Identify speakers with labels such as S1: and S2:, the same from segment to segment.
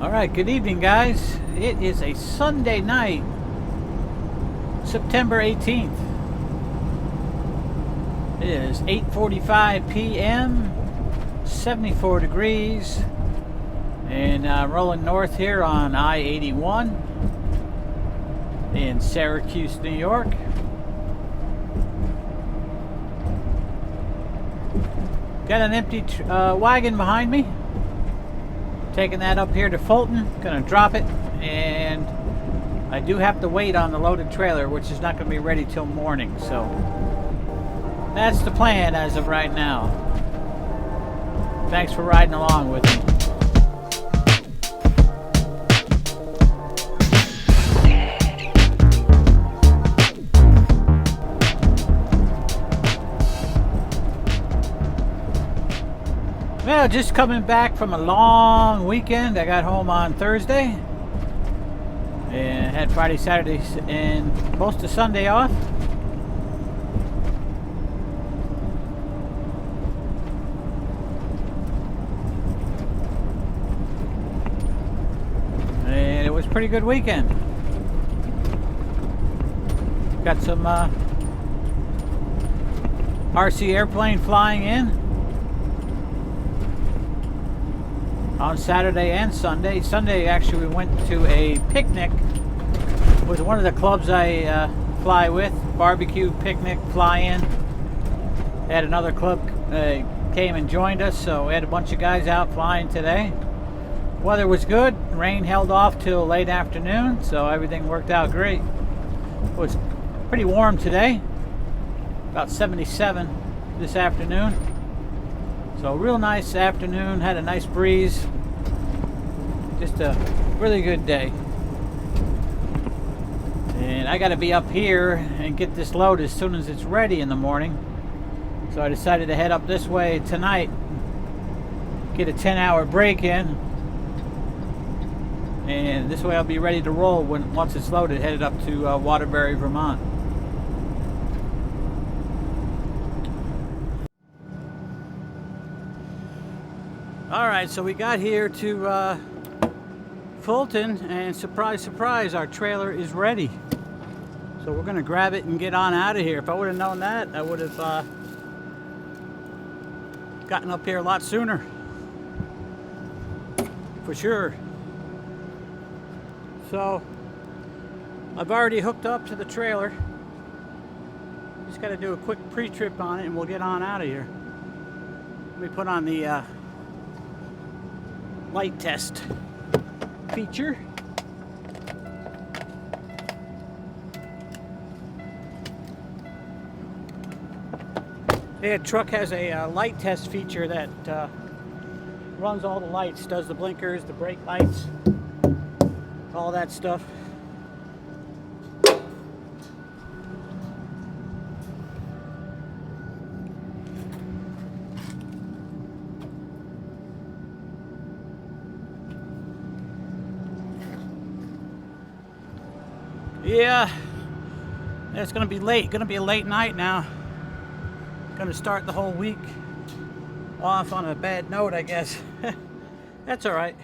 S1: Alright, good evening guys. It is a Sunday night, September 18th. It is 8:45 p.m., 74 degrees, and rolling north here on I-81 in Syracuse, New York. Got an empty wagon behind me. Taking that up here to Fulton, gonna drop it, and I do have to wait on the loaded trailer, which is not gonna be ready till morning, so that's the plan as of right now. Thanks for riding along with me. Well, just coming back from a long weekend. I got home on Thursday and had Friday, Saturday, and most of Sunday off. And it was a pretty good weekend. Got some RC airplane flying in on Saturday and Sunday. Sunday, actually, we went to a picnic with one of the clubs I fly with. Barbecue picnic, fly-in. Had another club came and joined us, so we had a bunch of guys out flying today. Weather was good. Rain held off till late afternoon, so everything worked out great. It was pretty warm today, about 77 this afternoon. So real nice afternoon, had a nice breeze. Just a really good day. And I gotta be up here and get this load as soon as it's ready in the morning. So I decided to head up this way tonight, get a 10-hour break in. And this way I'll be ready to roll once it's loaded, headed up to Waterbury, Vermont. Alright, so we got here to Fulton, and surprise, surprise, our trailer is ready. So we're going to grab it and get on out of here. If I would have known that, I would have gotten up here a lot sooner. For sure. So, I've already hooked up to the trailer. Just got to do a quick pre-trip on it and we'll get on out of here. Let me put on the light test feature. The truck has a light test feature that runs all the lights, does the blinkers, the brake lights, all that stuff. Yeah, it's gonna be late. Gonna be a late night now. Gonna start the whole week off on a bad note, I guess. That's all right.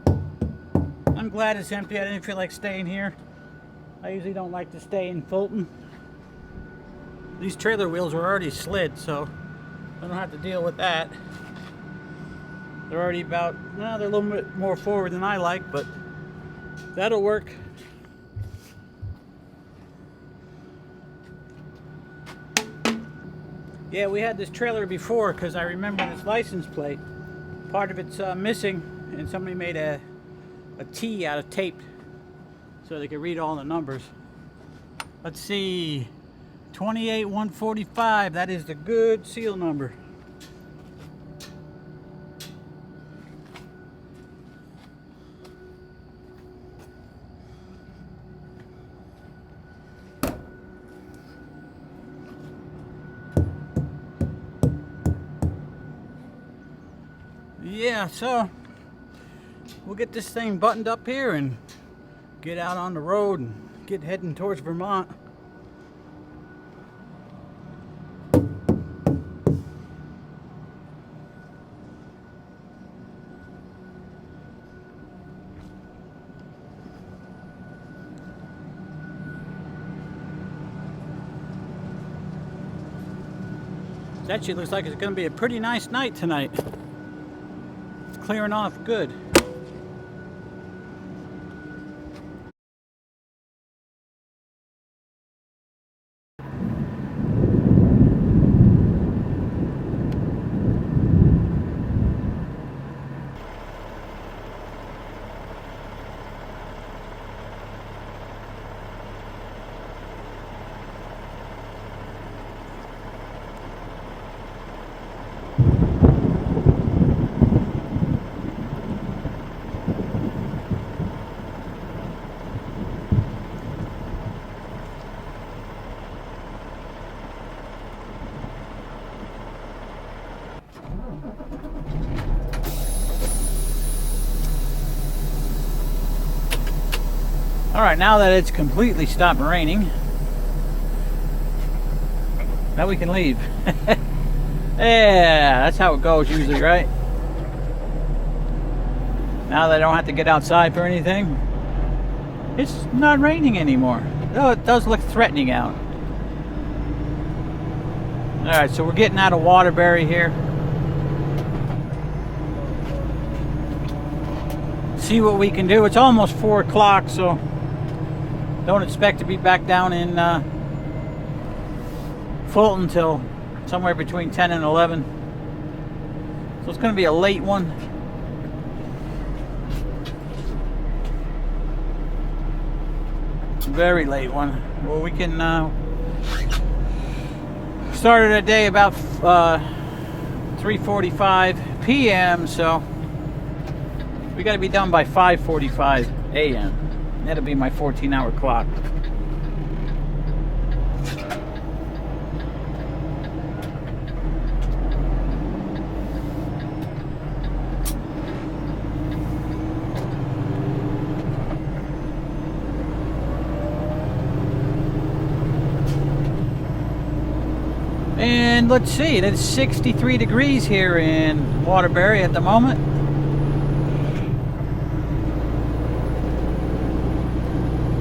S1: I'm glad it's empty. I didn't feel like staying here. I usually don't like to stay in Fulton. These trailer wheels are already slid, so I don't have to deal with that. They're already about, well, they're a little bit more forward than I like, but that'll work. Yeah, we had this trailer before because I remember this license plate. Part of it's missing, and somebody made a T out of tape so they could read all the numbers. Let's see, 28145, that is the good seal number. Yeah, so we'll get this thing buttoned up here and get out on the road and get heading towards Vermont. Actually, looks like it's going to be a pretty nice night tonight. It's clearing off good. Alright, now that it's completely stopped raining, now we can leave. Yeah, that's how it goes usually, right? Now that I don't have to get outside for anything, it's not raining anymore. Though it does look threatening out. Alright, so we're getting out of Waterbury here. See what we can do. It's almost 4 o'clock, so don't expect to be back down in Fulton till somewhere between 10 and 11. So it's going to be a late one. Very late one. Well, we can start our day about 3:45 p.m. So we got to be done by 5:45 a.m. That'll be my 14-hour clock. And let's see, it's 63 degrees here in Waterbury at the moment.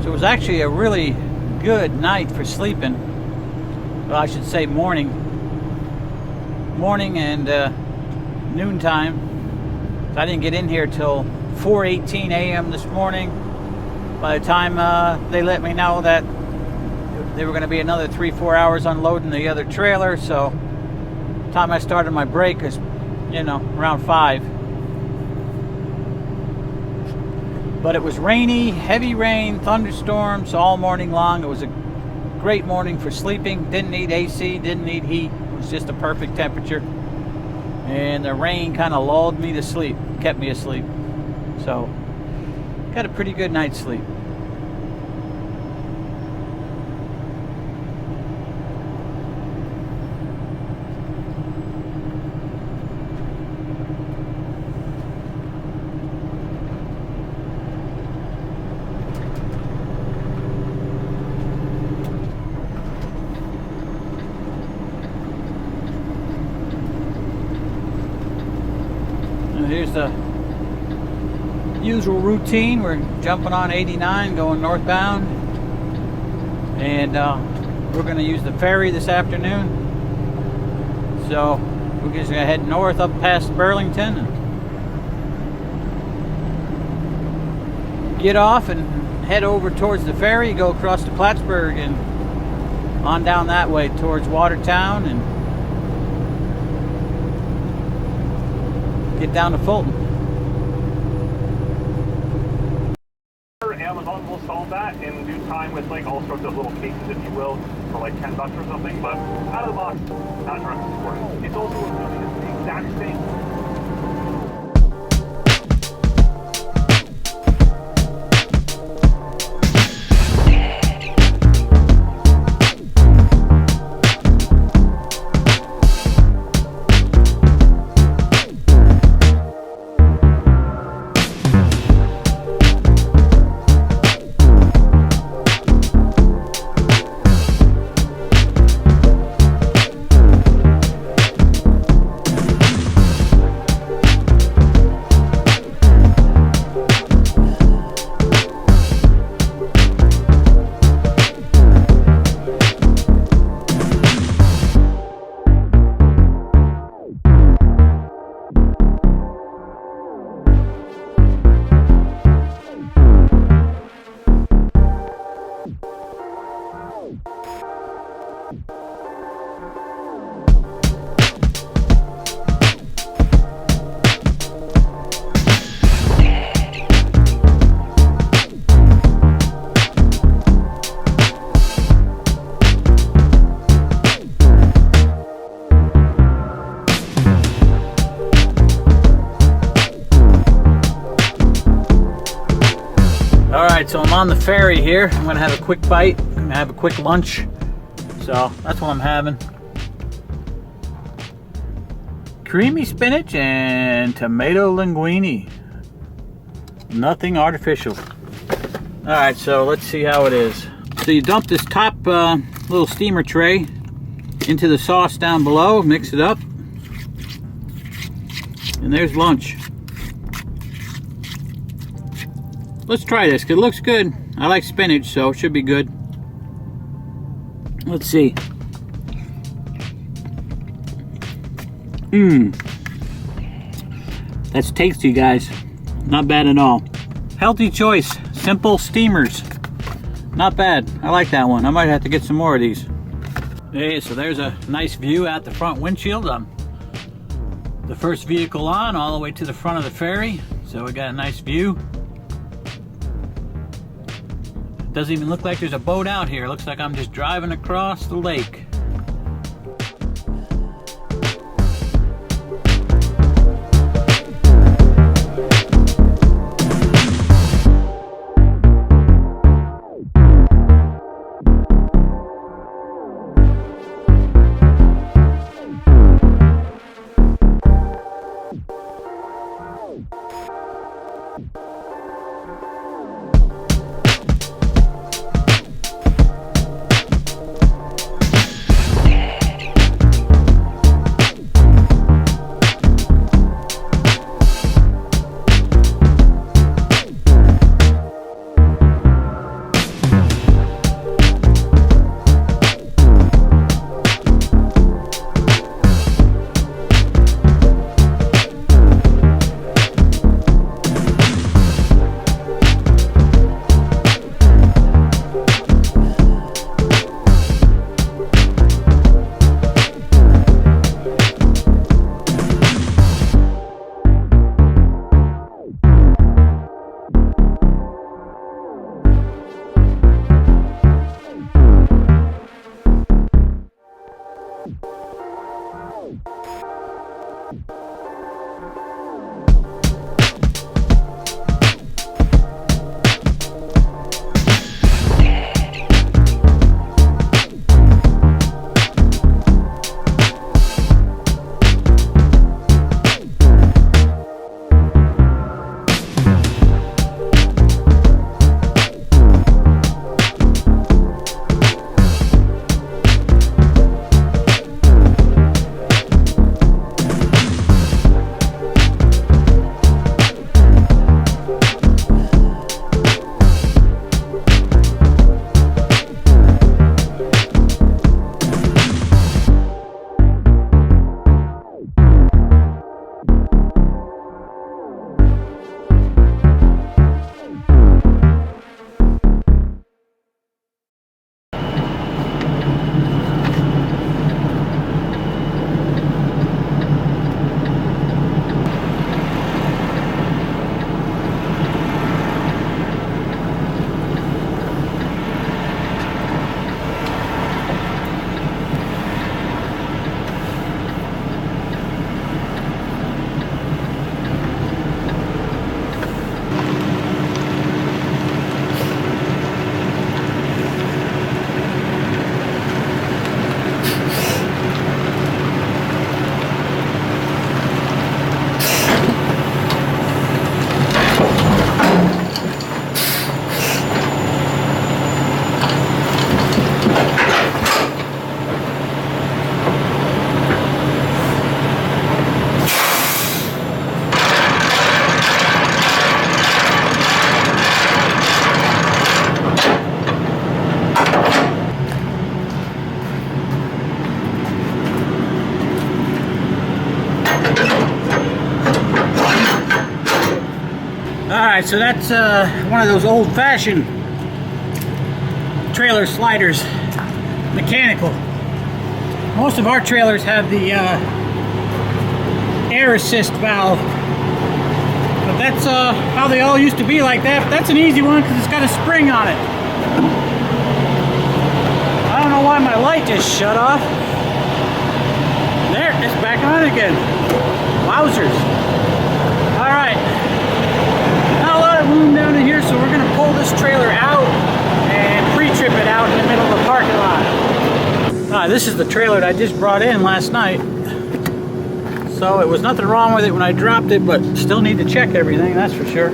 S1: So it was actually a really good night for sleeping. Well, I should say morning and noontime. So I didn't get in here till 4:18 a.m. this morning. By the time they let me know that they were going to be another 3-4 hours unloading the other trailer, so the time I started my break is, around 5. But it was rainy, heavy rain, thunderstorms all morning long. It was a great morning for sleeping. Didn't need AC, didn't need heat. It was just a perfect temperature. And the rain kind of lulled me to sleep, kept me asleep. So, got a pretty good night's sleep. Here's the usual routine. We're jumping on 89 going northbound, and we're going to use the ferry this afternoon, so we're just going to head north up past Burlington and get off and head over towards the ferry, go across to Plattsburgh and on down that way towards Watertown and get down to Fulton.
S2: Amazon will solve that in due time with like all sorts of little cases, if you will, for like $10 or something. But out of the box, not direct support. It's also the exact same.
S1: Alright, so I'm on the ferry here. I'm gonna have a quick bite. I'm gonna have a quick lunch. So that's what I'm having. Creamy spinach and tomato linguine. Nothing artificial. Alright, so let's see how it is. So you dump this top little steamer tray into the sauce down below, mix it up, and there's lunch. Let's try this, 'cause it looks good. I like spinach, so it should be good. Let's see. That's tasty, guys. Not bad at all. Healthy choice. Simple steamers. Not bad. I like that one. I might have to get some more of these. Hey, so there's a nice view out the front windshield. I'm the first vehicle on all the way to the front of the ferry. So we got a nice view. Doesn't even look like there's a boat out here. Looks like I'm just driving across the lake. Alright, so that's one of those old-fashioned trailer sliders, mechanical. Most of our trailers have the air assist valve, but that's how they all used to be like that. But that's an easy one because it's got a spring on it. I don't know why my light just shut off. There, it's back on again. Wowzers. Alright. Not a lot of room down in here, so we're going to pull this trailer this is the trailer that I just brought in last night. So it was nothing wrong with it when I dropped it, but still need to check everything, that's for sure.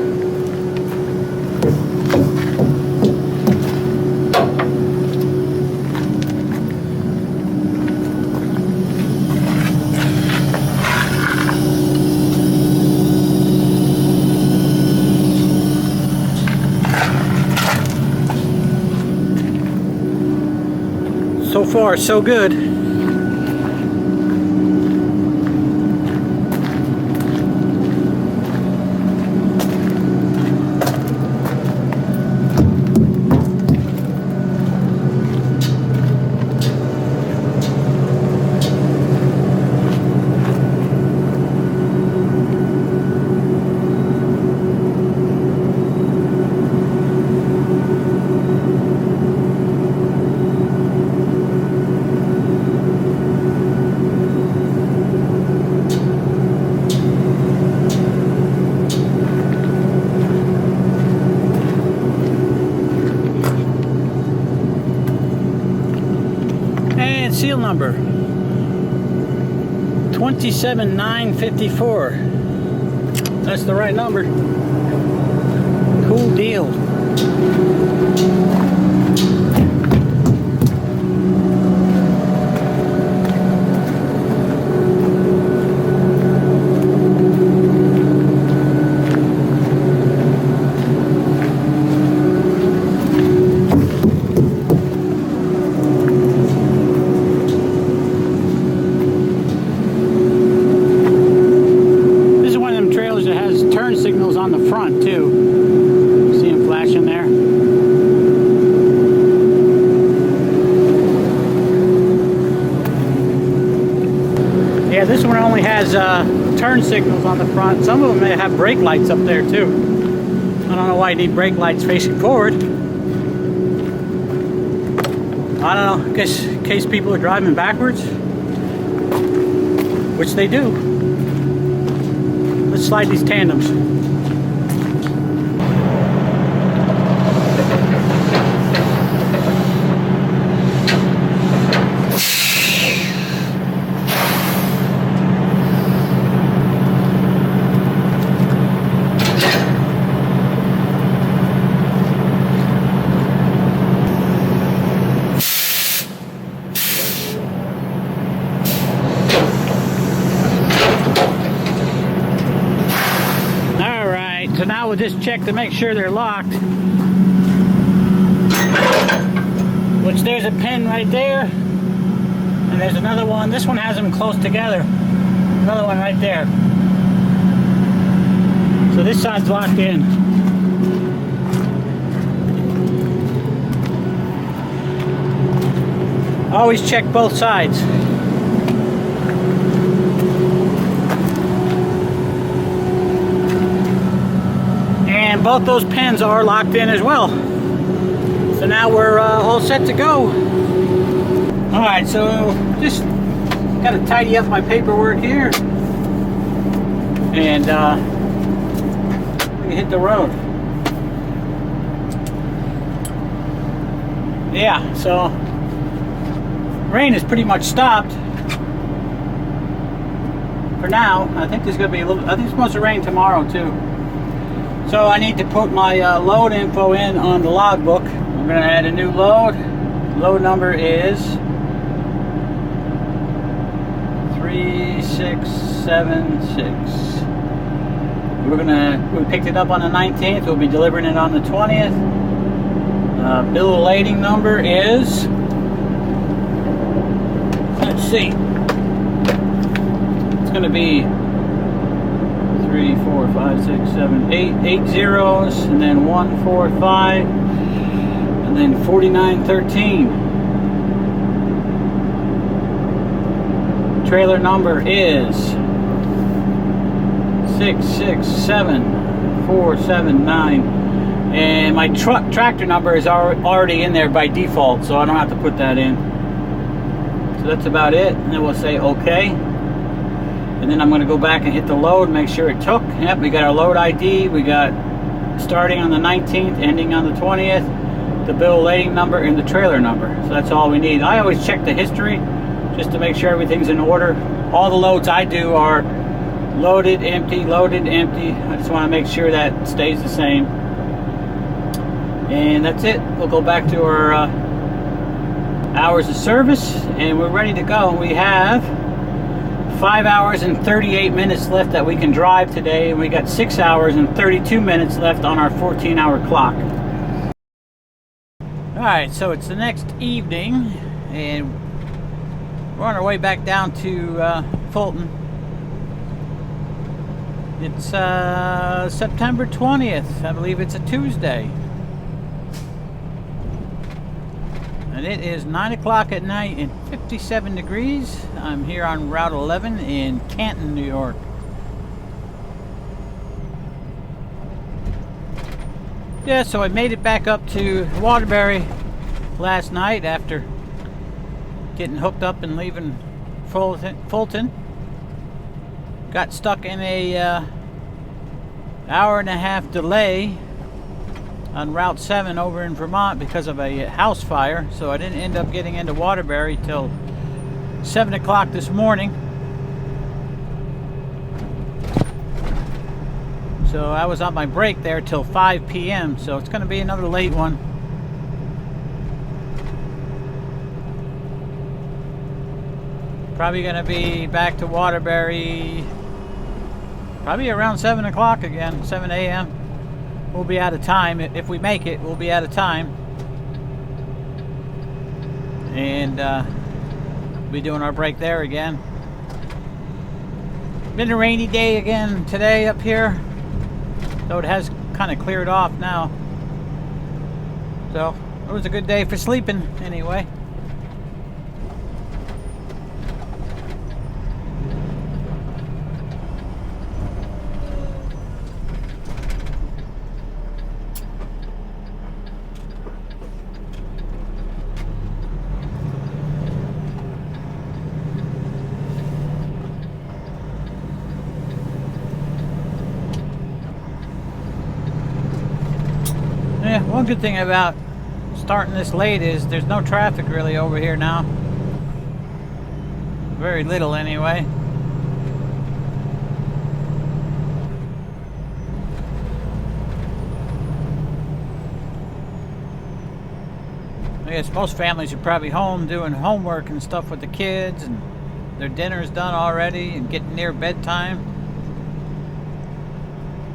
S1: So far, so good. Seal number 27954. That's the right number. Cool deal. On the front too. See them flashing there? Yeah, this one only has turn signals on the front. Some of them may have brake lights up there too. I don't know why you need brake lights facing forward. I don't know, I guess in case people are driving backwards, which they do. Let's slide these tandems. So now we'll just check to make sure they're locked. Which there's a pin right there. And there's another one. This one has them close together. Another one right there. So this side's locked in. Always check both sides. And both those pins are locked in as well. So now we're all set to go. Alright, so just gotta tidy up my paperwork here. And we hit the road. Yeah, so rain is pretty much stopped for now. I think there's gonna be a little, I think it's supposed to rain tomorrow too. So I need to put my load info in on the logbook. I'm going to add a new load. Load number is 3676. We picked it up on the 19th. We'll be delivering it on the 20th. Bill of lading number is, let's see, it's going to be 3, 4, 5, 6, 7, 8 zeros, and then 1, 4, 5, and then 4913. Trailer number is 667479, and my tractor number is already in there by default, so I don't have to put that in. So that's about it, and then we'll say OK. And then I'm going to go back and hit the load, make sure it took. Yep, we got our load ID. We got starting on the 19th, ending on the 20th. the bill of lading number and the trailer number. So that's all we need. I always check the history just to make sure everything's in order. All the loads I do are loaded, empty, loaded, empty. I just want to make sure that stays the same. And that's it. We'll go back to our hours of service, and we're ready to go. We have 5 hours and 38 minutes left that we can drive today, and we got 6 hours and 32 minutes left on our 14-hour clock. Alright, so it's the next evening, and we're on our way back down to Fulton. It's September 20th. I believe it's a Tuesday. And it is 9 o'clock at night and 57 degrees. I'm here on Route 11 in Canton, New York. Yeah, so I made it back up to Waterbury last night after getting hooked up and leaving Fulton. Got stuck in a hour-and-a-half delay on Route 7 over in Vermont because of a house fire, so I didn't end up getting into Waterbury till 7 o'clock this morning. So I was on my break there till 5 p.m., so it's going to be another late one. Probably going to be back to Waterbury probably around 7 o'clock again, 7 a.m. We'll be out of time. If we make it, we'll be out of time. And we'll be doing our break there again. Been a rainy day again today up here, though it has kind of cleared off now. So it was a good day for sleeping anyway. Yeah, one good thing about starting this late is there's no traffic really over here now. Very little anyway. I guess most families are probably home doing homework and stuff with the kids, and their dinner's done already and getting near bedtime.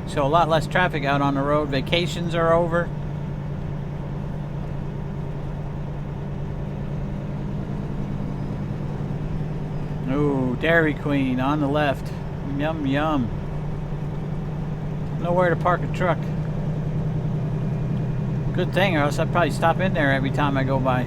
S1: So a lot less traffic out on the road. Vacations are over. Ooh, Dairy Queen on the left. Yum, yum. Nowhere to park a truck. Good thing, or else I'd probably stop in there every time I go by.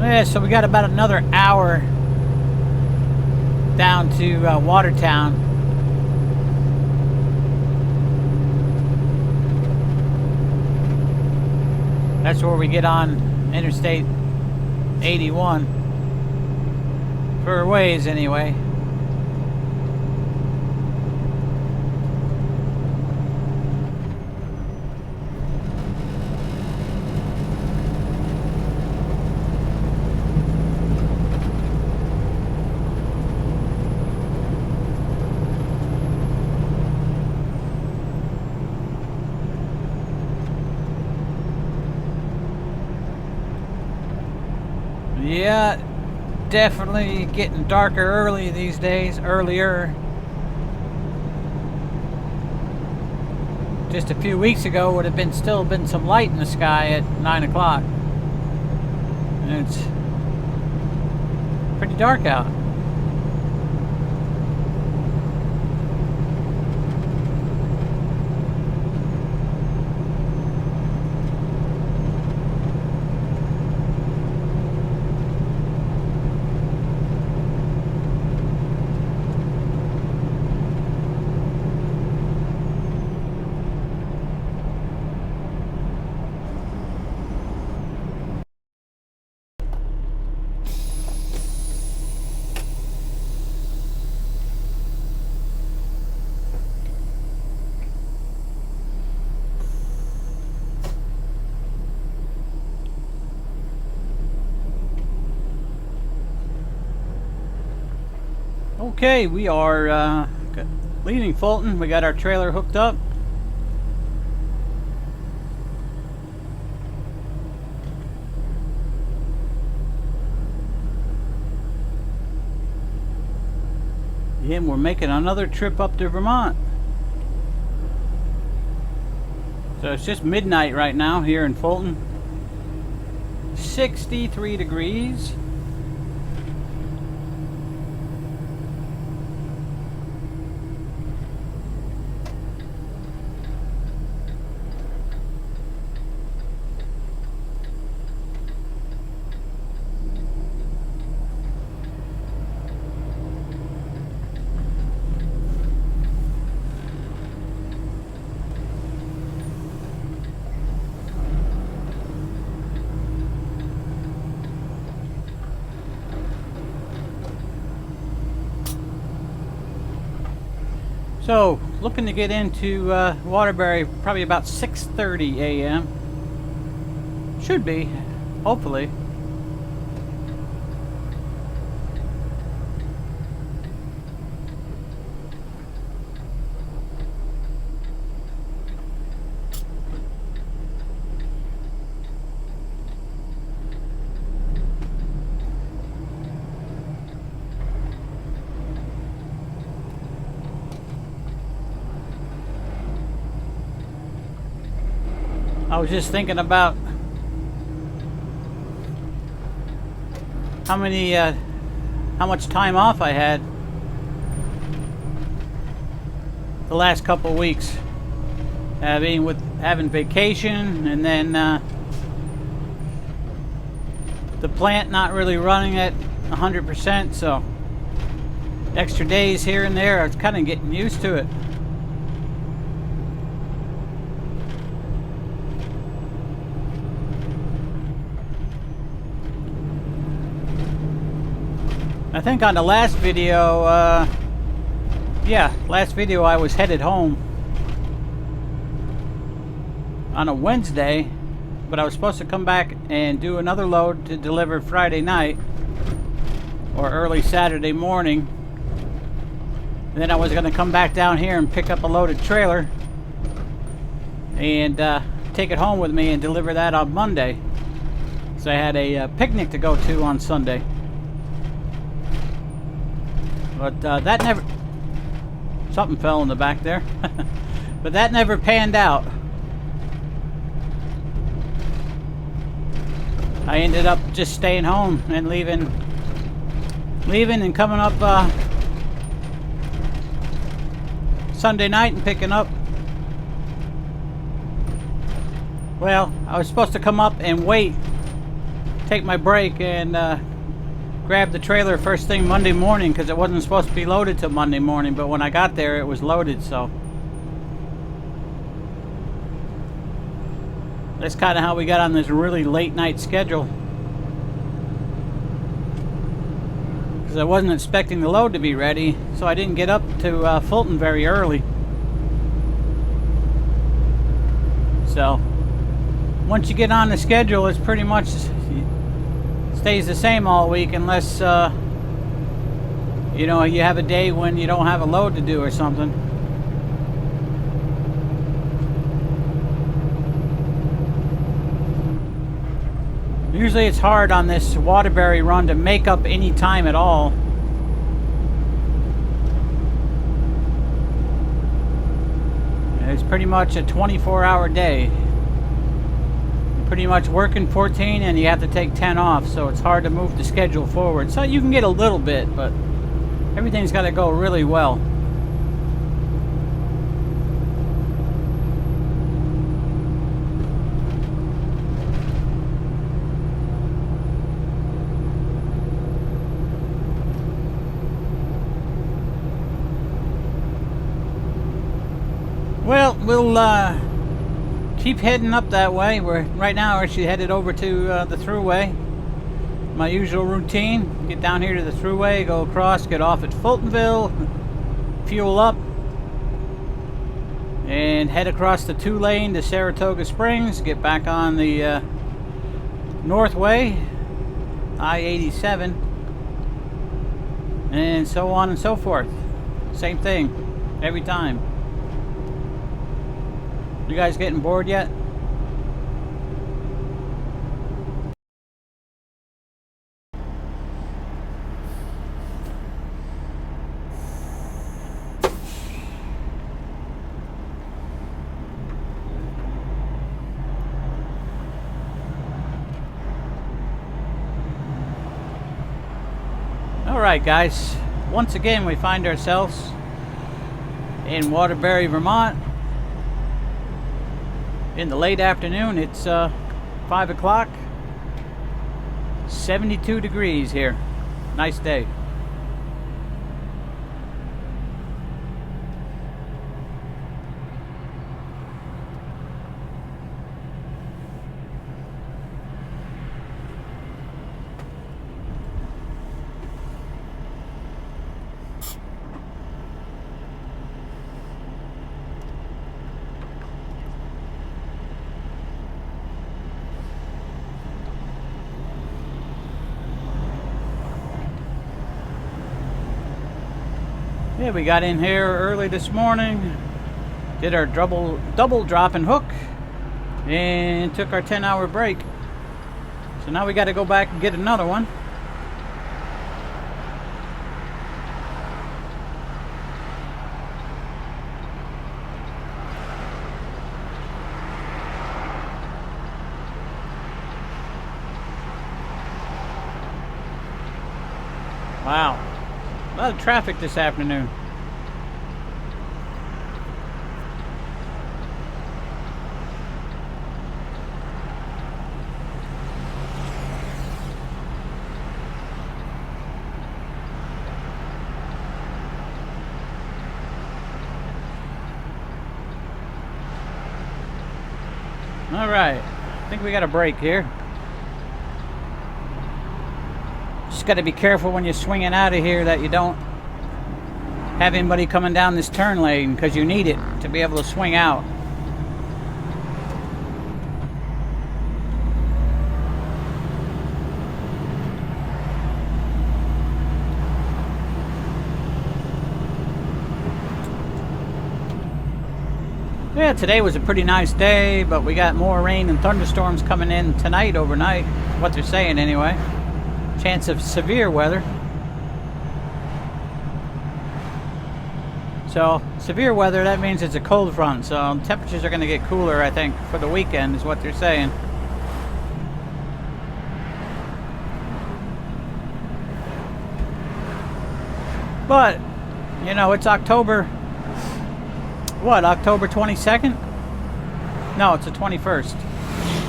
S1: Yeah, so we got about another hour down to Watertown. That's where we get on Interstate 81. For a ways, anyway. Yeah, definitely getting darker early these days, earlier. Just a few weeks ago would have been still been some light in the sky at 9 o'clock. And it's pretty dark out. Okay, we are leaving Fulton. We got our trailer hooked up. And we're making another trip up to Vermont. So it's just midnight right now here in Fulton. 63 degrees. So, looking to get into Waterbury probably about 6:30 a.m. Should be, hopefully. I was just thinking about how much time off I had the last couple of weeks, having vacation, and then the plant not really running at 100%, so extra days here and there. I was kind of getting used to it. I think on the last video, last video I was headed home on a Wednesday, but I was supposed to come back and do another load to deliver Friday night or early Saturday morning. And then I was going to come back down here and pick up a loaded trailer and take it home with me and deliver that on Monday. So I had a picnic to go to on Sunday. But that never... Something fell in the back there. But that never panned out. I ended up just staying home and leaving and coming up Sunday night and picking up. Well, I was supposed to come up and wait, take my break, and grabbed the trailer first thing Monday morning because it wasn't supposed to be loaded till Monday morning, but when I got there it was loaded, so that's kind of how we got on this really late night schedule, because I wasn't expecting the load to be ready, so I didn't get up to Fulton very early. So once you get on the schedule, it's pretty much stays the same all week, unless you know, you have a day when you don't have a load to do or something. Usually it's hard on this Waterbury run to make up any time at all. It's pretty much a 24-hour day. Pretty much working 14 and you have to take 10 off, so it's hard to move the schedule forward. So you can get a little bit, but everything's got to go really well. Well, we'll keep heading up that way. Right now we're actually headed over to the thruway. My usual routine: get down here to the thruway, go across, get off at Fultonville, fuel up, and head across the 2-lane to Saratoga Springs, get back on the Northway, I-87, and so on and so forth. Same thing every time. You guys getting bored yet? Alright guys, once again we find ourselves in Waterbury, Vermont in the late afternoon. It's 5 o'clock, 72 degrees here. Nice day. Yeah, we got in here early this morning, did our double drop and hook, and took our 10-hour break. So now we got to go back and get another one. Wow. A lot of traffic this afternoon. All right, I think we got a break here. Just got to be careful when you're swinging out of here that you don't have anybody coming down this turn lane, because you need it to be able to swing out. Yeah, today was a pretty nice day, but we got more rain and thunderstorms coming in tonight overnight, what they're saying anyway. Chance of severe weather. So, severe weather, that means it's a cold front, so temperatures are going to get cooler, I think, for the weekend, is what they're saying. But, you know, it's October, what, October 22nd? No, it's the 21st.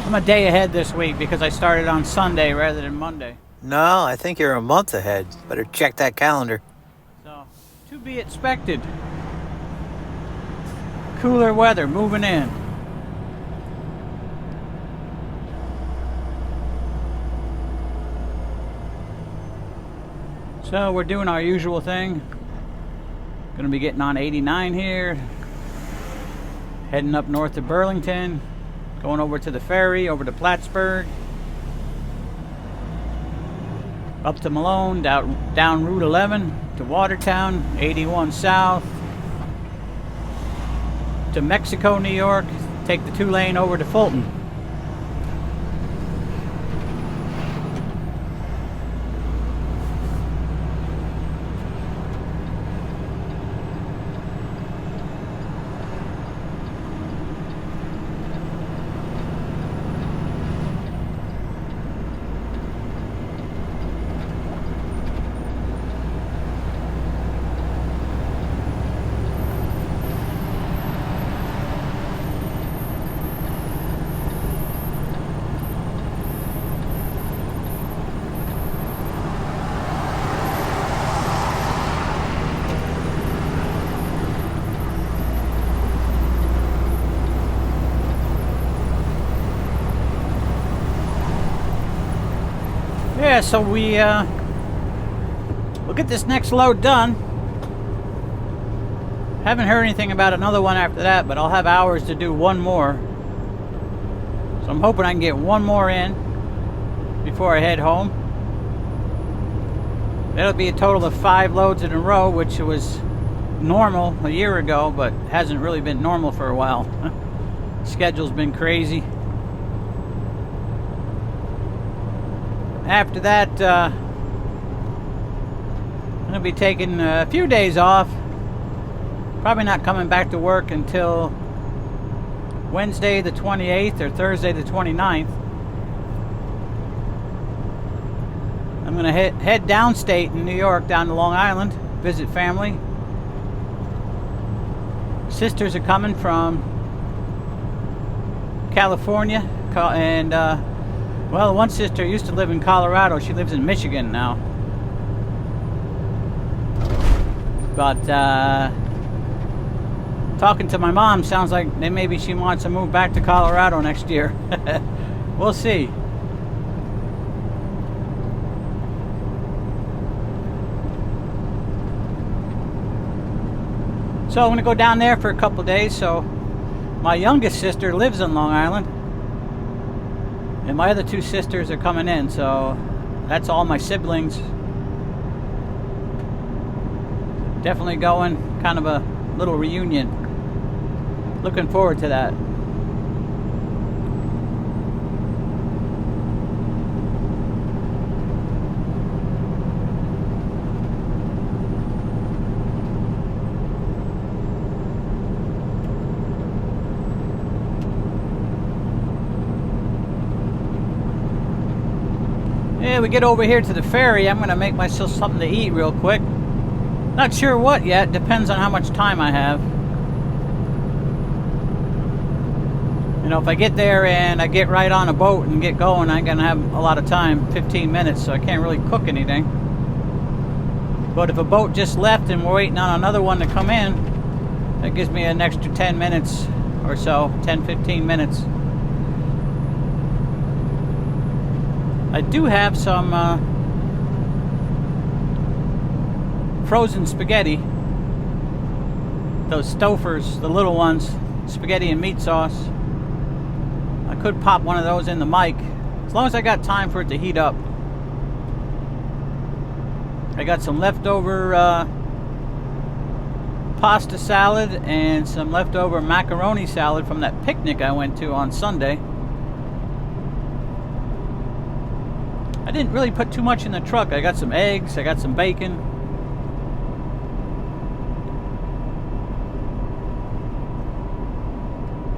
S1: I'm a day ahead this week because I started on Sunday rather than Monday.
S3: No, I think you're a month ahead. Better check that calendar.
S1: So, to be expected. Cooler weather moving in. So, we're doing our usual thing. Gonna be getting on 89 here. Heading up north to Burlington. Going over to the ferry, over to Plattsburgh. Up to Malone, down Route 11 to Watertown, 81 south to Mexico, New York. Take the 2-lane over to Fulton. Yeah, so we'll get this next load done. Haven't heard anything about another one after that, but I'll have hours to do one more. So I'm hoping I can get one more in before I head home. It'll be a total of 5 loads in a row, which was normal a year ago, but hasn't really been normal for a while. Schedule's been crazy. After that, I'm going to be taking a few days off. Probably not coming back to work until Wednesday the 28th or Thursday the 29th. I'm going to head downstate in New York, down to Long Island, visit family. Sisters are coming from California, and well, one sister used to live in Colorado. She lives in Michigan now. But talking to my mom, sounds like maybe she wants to move back to Colorado next year. We'll see. So I'm going to go down there for a couple days. So my youngest sister lives in Long Island, and my other 2 sisters are coming in. So that's all my siblings. Definitely going, kind of a little reunion. Looking forward to that. Yeah, we get over here to the ferry. I'm going to make myself something to eat real quick. Not sure what yet. Depends on how much time I have. You know, if I get there and I get right on a boat and get going, I'm going to have a lot of time, 15 minutes, so I can't really cook anything. But if a boat just left and we're waiting on another one to come in, that gives me an extra 10 minutes or so, 10, 15 minutes. I do have some frozen spaghetti. Those Stouffer's, the little ones, spaghetti and meat sauce. I could pop one of those in the mic, as long as I got time for it to heat up. I got some leftover pasta salad and some leftover macaroni salad from that picnic I went to on Sunday. I didn't really put too much in the truck. I got some eggs, I got some bacon.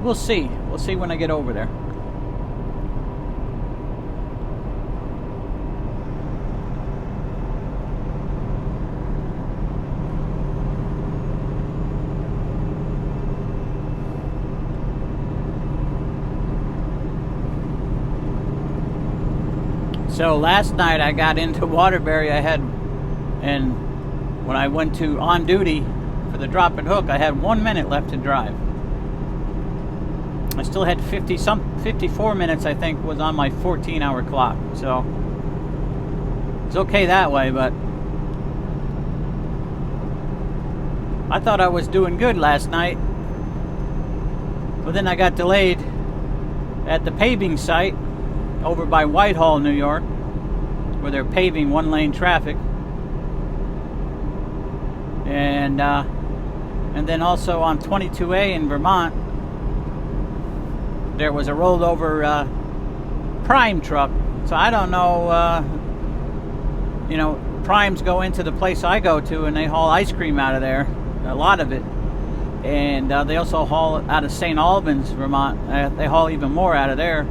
S1: We'll see. We'll see when I get over there. So last night I got into Waterbury. And when I went to on duty for the drop and hook, I had 1 minute left to drive. I still had 54 minutes, I think, was on my 14-hour clock. So it's okay that way, but I thought I was doing good last night. But then I got delayed at the paving site over by Whitehall, New York, where they're paving one-lane traffic. And then also on 22A in Vermont, there was a rolled over Prime truck. So I don't know, you know, Primes go into the place I go to and they haul ice cream out of there, a lot of it. And they also haul out of St. Albans, Vermont. They haul even more out of there.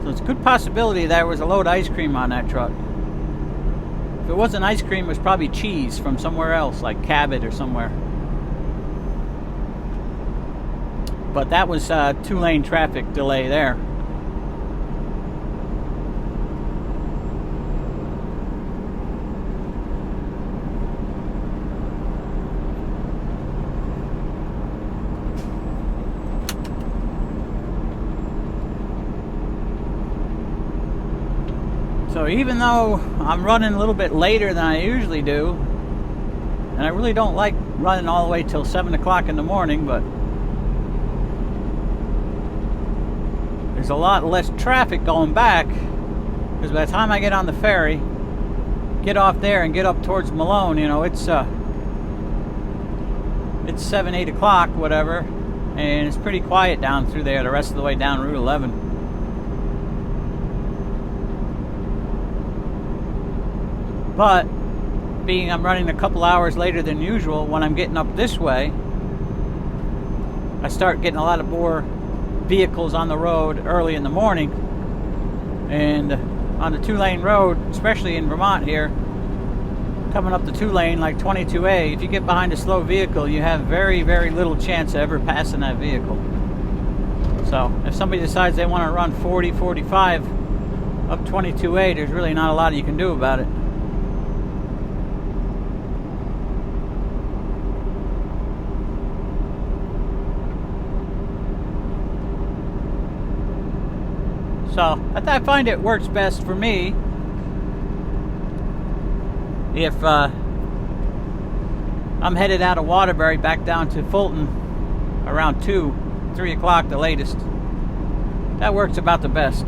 S1: So it's a good possibility there was a load of ice cream on that truck. If it wasn't ice cream, it was probably cheese from somewhere else, like Cabot or somewhere. But that was 2-lane traffic delay there. So even though I'm running a little bit later than I usually do, and I really don't like running all the way till 7 o'clock in the morning, but there's a lot less traffic going back, because by the time I get on the ferry, get off there and get up towards Malone, you know, it's 7, 8 o'clock, whatever, and it's pretty quiet down through there the rest of the way down Route 11. But being I'm running a couple hours later than usual, when I'm getting up this way, I start getting a lot of more vehicles on the road early in the morning. And on the 2-lane road, especially in Vermont here, coming up the 2-lane like 22A, if you get behind a slow vehicle, you have very, very little chance of ever passing that vehicle. So if somebody decides they want to run 40, 45 up 22A, there's really not a lot you can do about it. So I find it works best for me if I'm headed out of Waterbury back down to Fulton around 2, 3 o'clock the latest. That works about the best.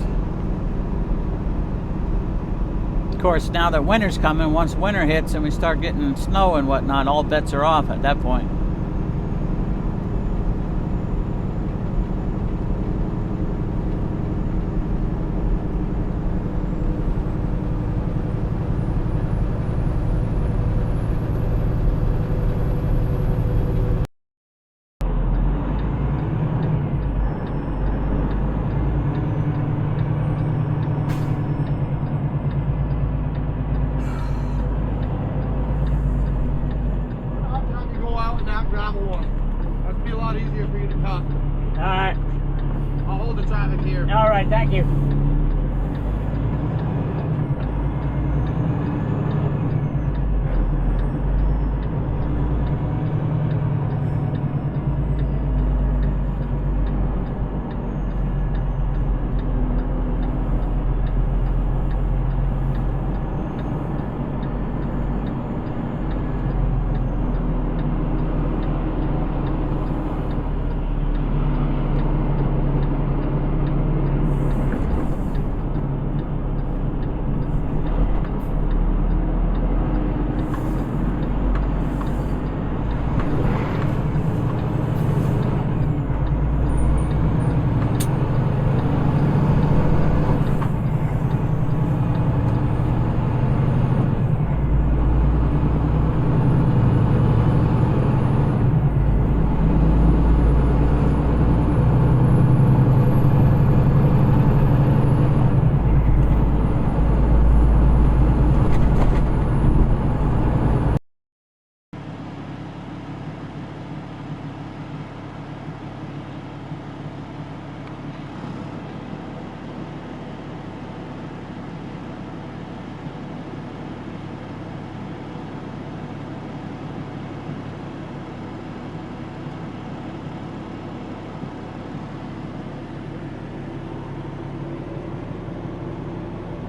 S1: Of course, now that winter's coming, once winter hits and we start getting snow and whatnot, all bets are off at that point. Alright.
S4: I'll hold the traffic here.
S1: Alright, thank you.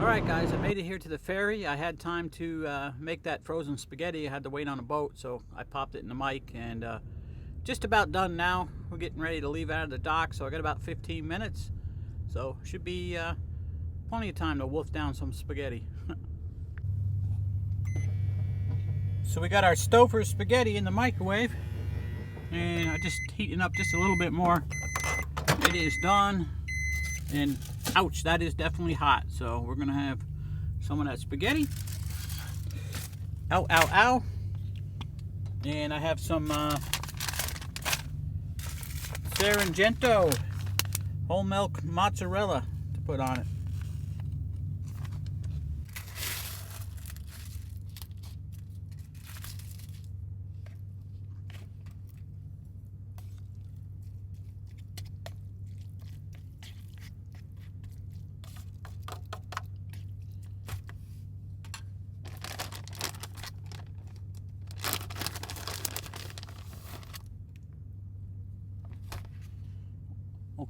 S1: Alright guys, I made it here to the ferry. I had time to make that frozen spaghetti. I had to wait on a boat, so I popped it in the mic, and just about done now. We're getting ready to leave out of the dock, so I got about 15 minutes. So should be plenty of time to wolf down some spaghetti. So we got our Stouffer spaghetti in the microwave, and I'm just heating up just a little bit more. It is done. And ouch, that is definitely hot. So we're gonna have some of that spaghetti. Ow, ow, ow. And I have some Sargento whole milk mozzarella to put on it.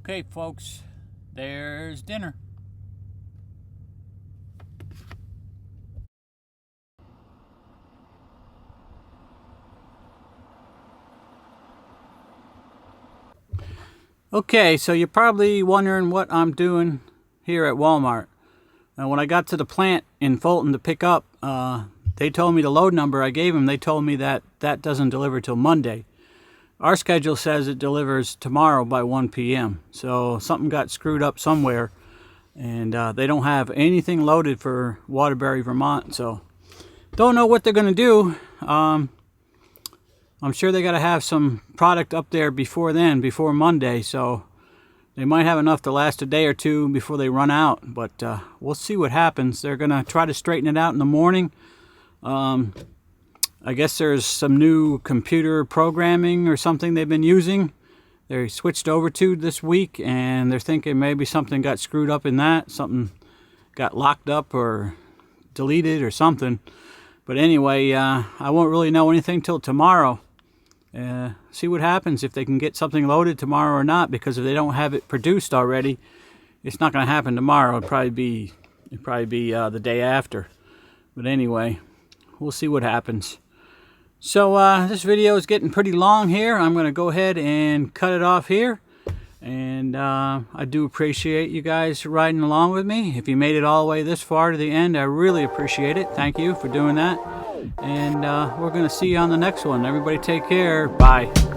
S1: Okay, folks, there's dinner. Okay, so you're probably wondering what I'm doing here at Walmart. When I got to the plant in Fulton to pick up, they told me the load number I gave them. They told me that that doesn't deliver till Monday. Our schedule says it delivers tomorrow by 1 p.m. So something got screwed up somewhere, and they don't have anything loaded for Waterbury, Vermont. So don't know what they're going to do. I'm sure they got to have some product up there before then, before Monday. So they might have enough to last a day or two before they run out. But we'll see what happens. They're going to try to straighten it out in the morning. I guess there's some new computer programming or something they've been using. They switched over to this week, and they're thinking maybe something got screwed up in that. Something got locked up or deleted or something. But anyway, I won't really know anything till tomorrow. See what happens, if they can get something loaded tomorrow or not, because if they don't have it produced already, it's not going to happen tomorrow. It'll probably be the day after. But anyway, we'll see what happens. So this video is getting pretty long here. I'm going to go ahead and cut it off here. And I do appreciate you guys riding along with me. If you made it all the way this far to the end, I really appreciate it. Thank you for doing that. And we're going to see you on the next one. Everybody take care. Bye.